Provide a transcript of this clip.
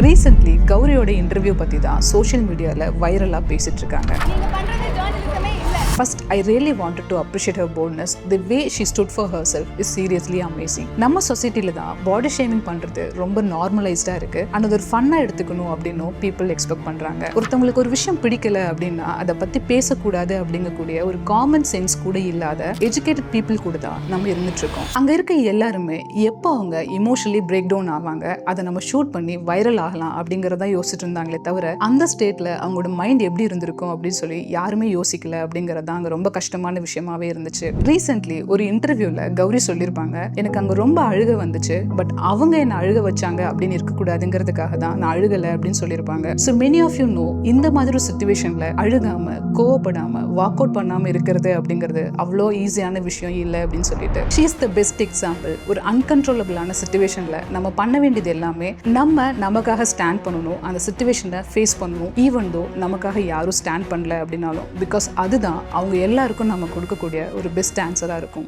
Recently கௌரியோட interview பற்றி தான் social மீடியாவில் வைரலாக பேசிட்டு இருக்காங்க. First, I really wanted to appreciate her boldness. The way she stood for herself is seriously amazing. நம்ம சொசைட்டில தான் பாடி ஷேமிங் பண்றது ரொம்ப நார்மலைஸ்டா இருக்கு. அண்ட் அது ஒரு ஃபன்னா எடுத்துக்கணும் அப்படின்னு பீப்புள் எக்ஸ்பெக்ட் பண்றாங்க. ஒருத்தவங்களுக்கு ஒரு விஷயம் பிடிக்கல அப்படின்னா அதை பத்தி பேசக்கூடாது அப்படிங்கக்கூடிய ஒரு காமன் சென்ஸ் கூட இல்லாத எஜுகேட்டட் பீப்புள் கூட தான் நம்ம இருந்துட்டு இருக்கோம். அங்க இருக்க எல்லாருமே எப்போ அவங்க இமோஷனலி பிரேக் டவுன் ஆவாங்க, அதை நம்ம ஷூட் பண்ணி வைரல் ஆகலாம் அப்படிங்கறத யோசிச்சுட்டு இருந்தாங்களே தவிர அந்த ஸ்டேட்ல அவங்களோட மைண்ட் எப்படி இருந்திருக்கும் அப்படின்னு சொல்லி யாருமே யோசிக்கல அப்படிங்கறது அங்க ரொம்ப கஷ்டமான விஷயமாவே இருந்துச்சு. ரீசென்ட்லி ஒரு இன்டர்வியூல கௌரி சொல்லியிருப்பாங்க, எனக்கு அங்க ரொம்ப அழுக வந்துச்சு, பட் அவங்க என்ன அழுக வச்சாங்க அப்படின்னு இருக்கக்கூடாதுங்கிறதுக்காக தான் நான் அழுகல அப்படின்னு சொல்லியிருப்பாங்க. So many of you know, இந்த மாதிரி ஒரு சிச்சுவேஷன்ல அழுகாம கோவப்படாம வாக் அவுட் பண்ணாம இருக்கிறது அப்படிங்கிறது அவ்வளோ ஈஸியான விஷயம் இல்லை அப்படின்னு சொல்லிட்டு she is the best example. ஒரு அன்கன்ட்ரோலபிளான சிச்சுவேஷன்ல நம்ம பண்ண வேண்டியது எல்லாமே நமக்காக ஸ்டாண்ட் பண்ணணும், அந்த சிச்சுவேஷனை ஃபேஸ் பண்ணணும், ஈவன் தோ நமக்காக யாரும் ஸ்டாண்ட் பண்ணல அப்படின்னாலும், பிகாஸ் அதுதான் அவங்க எல்லாருக்கும் நம்ம கொடுக்கக்கூடிய ஒரு பெஸ்ட் ஆன்சரா இருக்கும்.